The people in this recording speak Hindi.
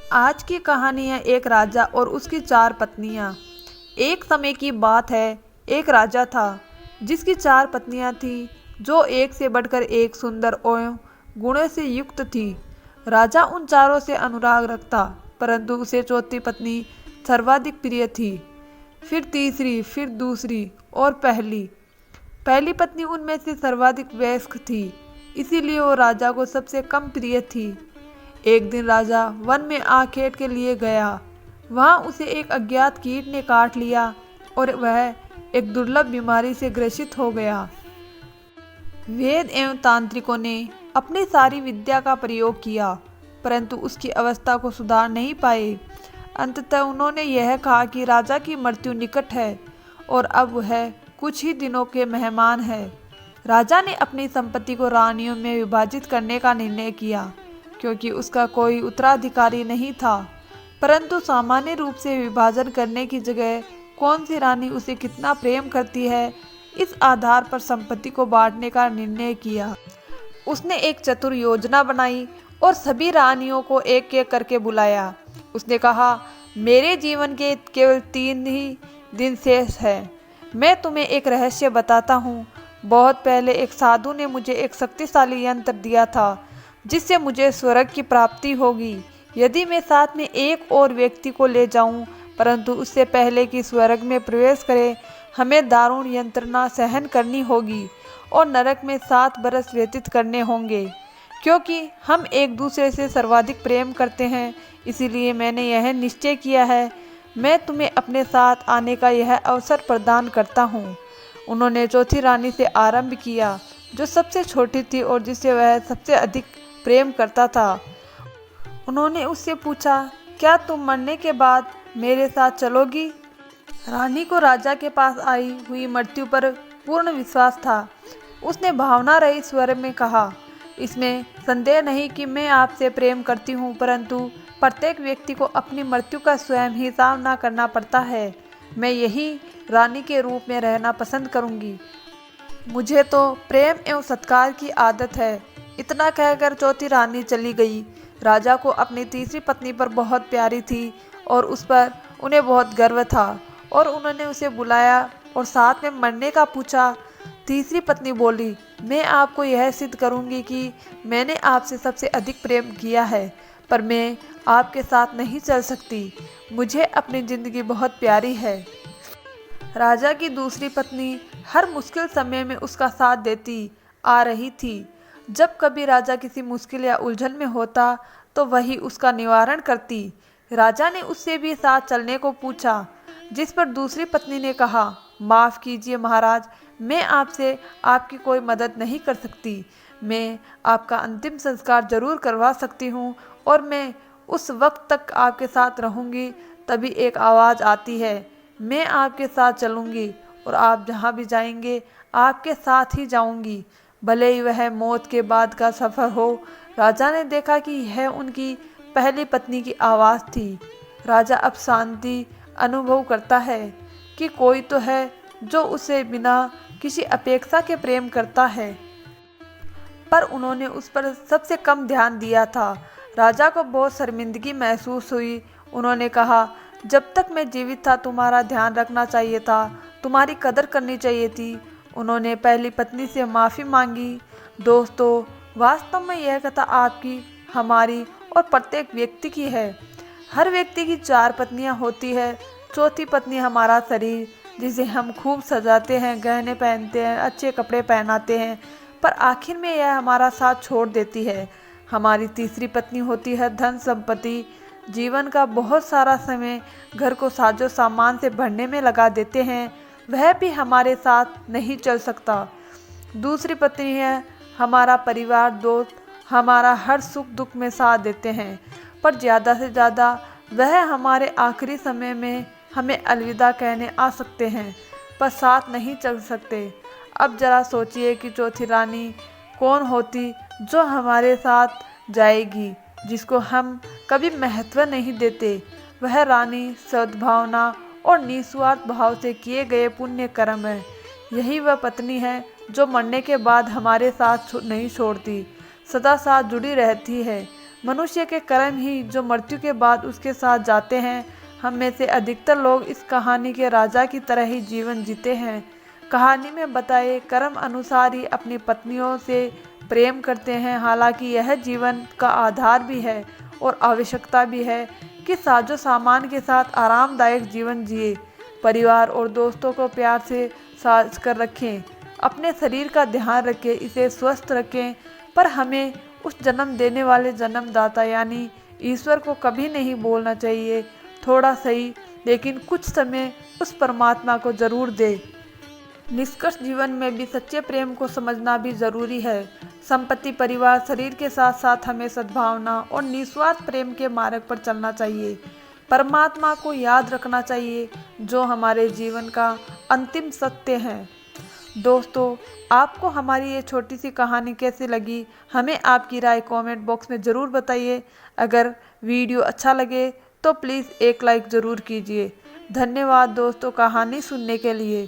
आज की कहानी है एक राजा और उसकी 4 पत्नियां। एक समय की बात है, एक राजा था जिसकी 4 पत्नियां थीं जो एक से बढ़कर एक सुंदर और गुणों से युक्त थी। राजा उन चारों से अनुराग रखता, परंतु उसे चौथी पत्नी सर्वाधिक प्रिय थी, फिर तीसरी, फिर दूसरी और पहली। पहली पत्नी उनमें से सर्वाधिक वयस्क थी, इसीलिए वो राजा को सबसे कम प्रिय थी। एक दिन राजा वन में आखेट के लिए गया। वहां उसे एक अज्ञात कीट ने काट लिया और वह एक दुर्लभ बीमारी से ग्रसित हो गया। वेद एवं तांत्रिकों ने अपनी सारी विद्या का प्रयोग किया, परंतु उसकी अवस्था को सुधार नहीं पाए। अंततः उन्होंने यह कहा कि राजा की मृत्यु निकट है और अब वह कुछ ही दिनों के मेहमान है। राजा ने अपनी संपत्ति को रानियों में विभाजित करने का निर्णय किया, क्योंकि उसका कोई उत्तराधिकारी नहीं था। परंतु सामान्य रूप से विभाजन करने की जगह कौन सी रानी उसे कितना प्रेम करती है, इस आधार पर संपत्ति को बांटने का निर्णय किया। उसने एक चतुर योजना बनाई और सभी रानियों को एक एक करके बुलाया। उसने कहा, मेरे जीवन के केवल 3 ही दिन शेष है। मैं तुम्हें एक रहस्य बताता हूँ। बहुत पहले एक साधु ने मुझे एक शक्तिशाली यंत्र दिया था, जिससे मुझे स्वर्ग की प्राप्ति होगी यदि मैं साथ में एक और व्यक्ति को ले जाऊं, परंतु उससे पहले कि स्वर्ग में प्रवेश करे हमें दारुण यंत्रणा सहन करनी होगी और नरक में 7 बरस व्यतीत करने होंगे। क्योंकि हम एक दूसरे से सर्वाधिक प्रेम करते हैं, इसीलिए मैंने यह निश्चय किया है। मैं तुम्हें अपने साथ आने का यह अवसर प्रदान करता हूँ। उन्होंने चौथी रानी से आरंभ किया, जो सबसे छोटी थी और जिसे वह सबसे अधिक प्रेम करता था। उन्होंने उससे पूछा, क्या तुम मरने के बाद मेरे साथ चलोगी? रानी को राजा के पास आई हुई मृत्यु पर पूर्ण विश्वास था। उसने भावना रहित स्वर में कहा, इसमें संदेह नहीं कि मैं आपसे प्रेम करती हूँ, परंतु प्रत्येक व्यक्ति को अपनी मृत्यु का स्वयं ही सामना करना पड़ता है। मैं यही रानी के रूप में रहना पसंद करूँगी। मुझे तो प्रेम एवं सत्कार की आदत है। इतना कहकर चौथी रानी चली गई। राजा को अपनी तीसरी पत्नी पर बहुत प्यारी थी और उस पर उन्हें बहुत गर्व था और उन्होंने उसे बुलाया और साथ में मरने का पूछा। तीसरी पत्नी बोली, मैं आपको यह सिद्ध करूंगी कि मैंने आपसे सबसे अधिक प्रेम किया है, पर मैं आपके साथ नहीं चल सकती। मुझे अपनी जिंदगी बहुत प्यारी है। राजा की दूसरी पत्नी हर मुश्किल समय में उसका साथ देती आ रही थी। जब कभी राजा किसी मुश्किल या उलझन में होता तो वही उसका निवारण करती। राजा ने उससे भी साथ चलने को पूछा, जिस पर दूसरी पत्नी ने कहा, माफ़ कीजिए महाराज, मैं आपसे आपकी कोई मदद नहीं कर सकती। मैं आपका अंतिम संस्कार जरूर करवा सकती हूँ और मैं उस वक्त तक आपके साथ रहूँगी। तभी एक आवाज़ आती है, मैं आपके साथ चलूँगी और आप जहाँ भी जाएंगे आपके साथ ही जाऊँगी, भले ही वह मौत के बाद का सफ़र हो। राजा ने देखा कि यह उनकी पहली पत्नी की आवाज़ थी। राजा अब शांति अनुभव करता है कि कोई तो है जो उसे बिना किसी अपेक्षा के प्रेम करता है, पर उन्होंने उस पर सबसे कम ध्यान दिया था। राजा को बहुत शर्मिंदगी महसूस हुई। उन्होंने कहा, जब तक मैं जीवित था तुम्हारा ध्यान रखना चाहिए था, तुम्हारी कदर करनी चाहिए थी। उन्होंने पहली पत्नी से माफ़ी मांगी। दोस्तों, वास्तव में यह कथा आपकी, हमारी और प्रत्येक व्यक्ति की है। हर व्यक्ति की 4 पत्नियां होती है। चौथी पत्नी हमारा शरीर, जिसे हम खूब सजाते हैं, गहने पहनते हैं, अच्छे कपड़े पहनाते हैं, पर आखिर में यह हमारा साथ छोड़ देती है। हमारी तीसरी पत्नी होती है धन संपत्ति। जीवन का बहुत सारा समय घर को साजो सामान से भरने में लगा देते हैं, वह भी हमारे साथ नहीं चल सकता। दूसरी पत्नी है हमारा परिवार, दोस्त, हमारा हर सुख दुख में साथ देते हैं, पर ज़्यादा से ज़्यादा वह हमारे आखिरी समय में हमें अलविदा कहने आ सकते हैं, पर साथ नहीं चल सकते। अब जरा सोचिए कि चौथी रानी कौन होती जो हमारे साथ जाएगी, जिसको हम कभी महत्व नहीं देते। वह रानी सद्भावना और निस्वार्थ भाव से किए गए पुण्य कर्म है। यही वह पत्नी है जो मरने के बाद हमारे साथ नहीं छोड़ती, सदा साथ जुड़ी रहती है। मनुष्य के कर्म ही जो मृत्यु के बाद उसके साथ जाते हैं। हम में से अधिकतर लोग इस कहानी के राजा की तरह ही जीवन जीते हैं। कहानी में बताए कर्म अनुसार ही अपनी पत्नियों से प्रेम करते हैं। हालांकि यह जीवन का आधार भी है और आवश्यकता भी है कि साजो सामान के साथ आरामदायक जीवन जिए। परिवार और दोस्तों को प्यार से साज कर रखें, अपने शरीर का ध्यान रखें, इसे स्वस्थ रखें, पर हमें उस जन्म देने वाले जन्मदाता यानी ईश्वर को कभी नहीं बोलना चाहिए। थोड़ा सही लेकिन कुछ समय उस परमात्मा को जरूर दे। निष्कर्ष जीवन में भी सच्चे प्रेम को समझना भी जरूरी है। संपत्ति, परिवार, शरीर के साथ साथ हमें सद्भावना और निस्वार्थ प्रेम के मार्ग पर चलना चाहिए। परमात्मा को याद रखना चाहिए जो हमारे जीवन का अंतिम सत्य है। दोस्तों, आपको हमारी ये छोटी सी कहानी कैसी लगी, हमें आपकी राय कमेंट बॉक्स में ज़रूर बताइए। अगर वीडियो अच्छा लगे तो प्लीज़ एक लाइक ज़रूर कीजिए। धन्यवाद दोस्तों कहानी सुनने के लिए।